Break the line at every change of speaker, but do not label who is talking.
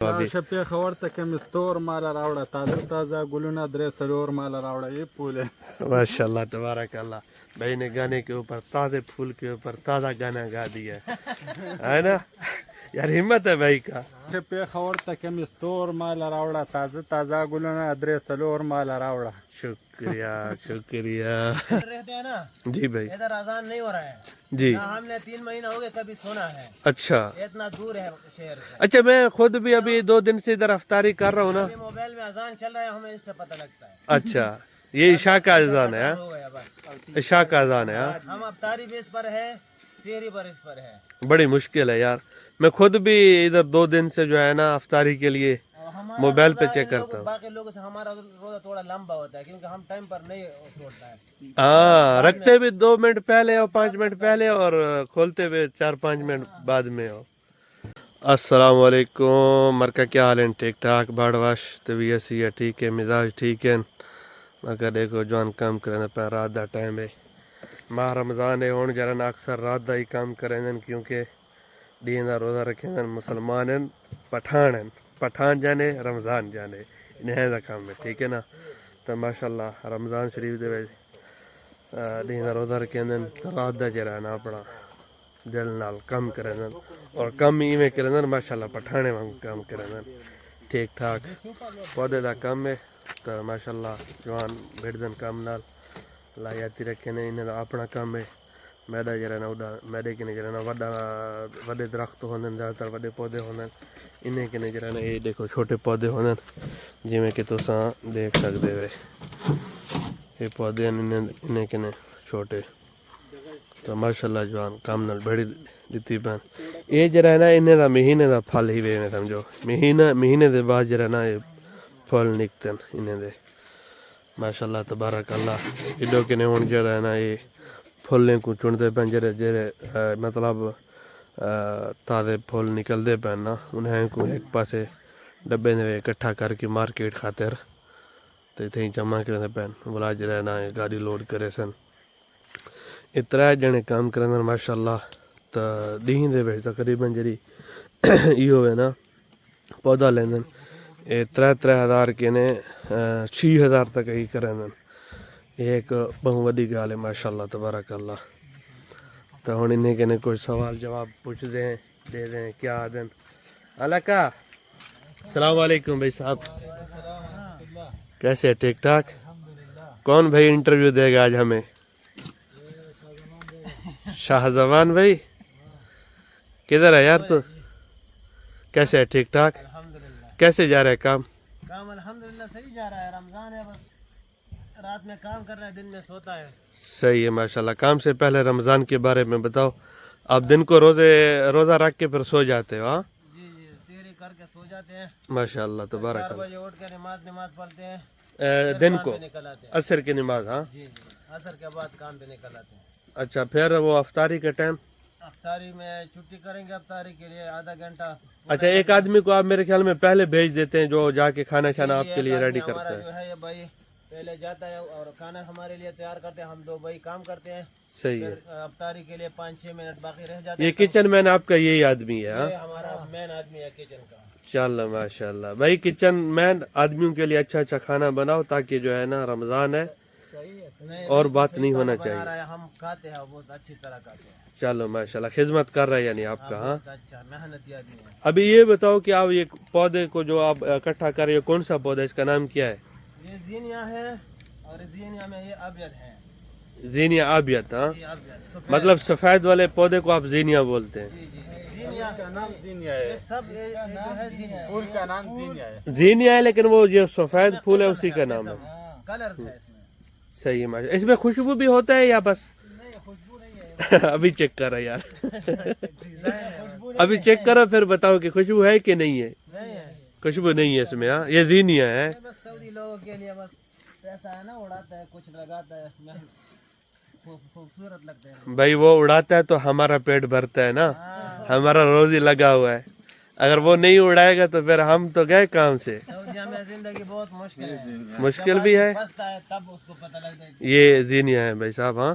شپې خور ته کم ستور مال راوړه تازه تازه ګلونه درې څلور مال راوړه یہ پھول ہے
ماشاء اللہ تبارک اللہ. بھائی نے گانے کے اوپر تازے پھول کے اوپر تازہ گانا گا دیا ہے نا یار ہمت ہے بھائی کا.
شپې خور ته کم ستور مال راوړه تازه تازه ګلونه درې څلور مال راوړه.
شکریہ شکریہ.
رہتے ہیں نا
جی بھائی.
ادھر اذان نہیں ہو رہا ہے
جی
نہ ہم نے 3 مہینہ ہو گئے کبھی سنا ہے.
اچھا
اتنا دور ہے شہر سے.
اچھا میں خود بھی ابھی 2 دن سے ادھر افطاری کر رہا ہوں نا.
ابھی موبائل میں اذان چل رہا ہے ہمیں اس سے پتہ لگتا ہے.
اچھا یہ عشاء کا اذان ہے.
ہو گیا بس.
عشاء کا اذان ہے.
ہم افطاری بھی اس پر ہے سحری پر اس پر ہے.
بڑی مشکل ہے یار. میں خود بھی ادھر 2 دن سے جو ہے نا افطاری کے لیے موبائل پہ چیک کرتا ہوں.
باقی لوگوں سے ہمارا روزہ تھوڑا لمبا ہوتا ہے کیونکہ ہم ٹائم پر نہیں چھوڑتا ہے.
ہاں رکھتے بھی 2 منٹ پہلے اور 5 منٹ پہلے اور کھولتے ہوئے 4-5 منٹ بعد میں ہو. السلام علیکم. مرکا کیا حال ہے؟ ٹھیک ٹھاک باڑ واش طبیعت سی ہے ٹھیک ہے مزاج ٹھیک ہے. مگر دیکھو جوان کام کرنے پہ رات دا ٹائم ہے ماہ رمضان ہے ہون جرن اکثر رات دا ہی کام کریں کیونکہ دین دا روزہ رکھیں مسلمان ہیں پٹھان جانے رمضان جانے انہیں دا کام ہے ٹھیک ہے نا. تو ماشاءاللہ رمضان شریف دے وچ دین دا روزہ رکھیں رات دا جرا نا اپنا دل نال کام کریں اور کم ایویں کریں ماشاءاللہ پٹھانے وانگ کام کریں ٹھیک ٹھاک. پودے دا کام ہے تو ماشاءاللہ جوان بھڑدن کام نال لایاتی رکھیں انہیں دا اپنا کام ہے. میدا جرا نا اڈا میدے کے جرا نا وڈے درخت ہوندے زیادہ تر وڈے پودے ہوندے انہیں کے جرا نا یہ دیکھو چھوٹے پودے ہوندے جویں کہ تساں دیکھ سکدے ہو یہ پودے انہیں کے چھوٹے. تو ماشاءاللہ جوان کام نال بڑی دتی پین یہ جرا نا انہیں دا مہینے دا پھل ہی وے میں سمجھو مہینے دے بعد جرا نا یہ پھل نکتن انہیں دے ماشاءاللہ تبارک اللہ. ایڈو کے ہون جرا نا یہ پھلیں کو چنتے پین جڑے مطلب تازے پھول نکلتے پین نا انہیں کو ایک پاسے ڈبے میں اکٹھا کر کے مارکیٹ خاطر تو اتنے جمع کرتے پین بلا جڑا نا گاڑی لوڈ کرے سن. یہ 3 جنے کام کریں ماشاءاللہ. تو دین دے وچ تقریباً جڑی یہ ہوئے نا پودا لیندن یہ 3,000 کے نے 6,000 تک ہی کریں. یہ ایک بہت وڈی گال ہے ماشاءاللہ تبارک اللہ. تو ہن انہیں کے کوئی سوال جواب پوچھ دیں دے دیں کیا دیں. علیکہ السلام علیکم بھائی صاحب کیسے ٹھیک ٹھاک. کون بھائی انٹرویو دے گا آج ہمیں؟ شاہ زبان بھائی کدھر ہے یار تو کیسے ہے ٹھیک ٹھاک کیسے جا رہا ہے کام؟
کام الحمدللہ صحیح جا رہا ہے. رمضان ہے بس رات میں کام کر رہا ہے دن میں سوتا ہے.
صحیح ہے ماشاءاللہ. کام سے پہلے رمضان کے بارے میں بتاؤ. آپ دن کو روزہ رکھ کے پھر سو جاتے ہو؟ ہاں
جی سحری کر کے سو جاتے ہیں
ماشاءاللہ تبارک
4
اللہ.
بجے اٹھ کے نماز پڑھتے ہیں
دن
کام
کو
پہ نکل آتے ہیں.
عصر کی نماز. ہاں
جی عصر کے بعد کام پہ نکل آتے ہیں.
اچھا پھر وہ افطاری کا ٹائم؟
افطاری میں چھٹی کریں گے افطاری کے لیے آدھا گھنٹہ.
اچھا ایک آدمی کو آپ میرے خیال میں پہلے بھیج دیتے ہیں جو جا کے کھانا شانا آپ کے لیے ریڈی کرتا
ہمارا
ہے.
جو ہے یہ بھائی پہلے جاتا ہے اور کھانا ہمارے لیے تیار کرتے ہیں. ہم 2 بھائی کام کرتے ہیں.
صحیح ہے.
پھر افطاری کے لیے 5-6 منٹ باقی رہ جاتے
یہ
ہیں.
کچن مین آپ کا یہی آدمی ہے؟ ہاں
یہ ہمارا مین آدمی ہے کچن کا.
چلو ماشاءاللہ بھائی کچن مین آدمیوں کے لیے اچھا کھانا بناؤ تاکہ جو ہے نا رمضان ہے اور بات نہیں ہونا چاہیے.
ہم کھاتے ہیں بہت اچھی طرح کھاتے ہیں.
چلو ماشاءاللہ خدمت کر رہے ہیں یعنی آپ کا. ہاں
اچھا محنتی آدمی ہے.
ابھی یہ بتاؤ کہ آپ یہ پودے کو جو آپ اکٹھا کر رہے ہو کون سا پودا اس کا نام کیا ہے؟
یہ زینیا ہے اور زینیا میں یہ ابیض ہے.
زینیا آبیت. ہاں
یہ ابیض سفید.
مطلب سفید والے پودے کو آپ زینیا بولتے ہیں.
جی زینیا
کا نام زینیا ہے.
یہ سب یہ جو ہے زینیا
پھول کا نام زینیا ہے.
زینیا ہے لیکن وہ جو سفید پھول ہے اسی کا نام ہے.
کلرز ہے اس میں.
صحیح ہے ماشاءاللہ. اس میں خوشبو بھی ہوتا ہے یا بس
نہیں خوشبو نہیں ہے.
ابھی چیک کر رہا یار
خوشبو
ابھی چیک کرو پھر بتاؤ کہ خوشبو ہے کہ نہیں ہے.
نہیں ہے.
خوشبو نہیں ہے اس میں. ہاں یہ زینیا ہے.
بس سعودی لوگوں کے لیے بس پیسہ ہے نا اڑاتا ہے کچھ لگاتا ہے خوبصورت لگتا ہے.
بھائی وہ اڑاتا ہے تو ہمارا پیٹ بھرتا ہے نا. ہمارا روزی لگا ہوا ہے. اگر وہ نہیں اڑائے گا تو پھر ہم تو گئے کام سے.
سعودیہ میں زندگی بہت مشکل ہے.
مشکل بھی ہے.
بستا ہے تب اس کو پتہ لگتا ہے.
یہ زینیا ہے بھائی صاحب. ہاں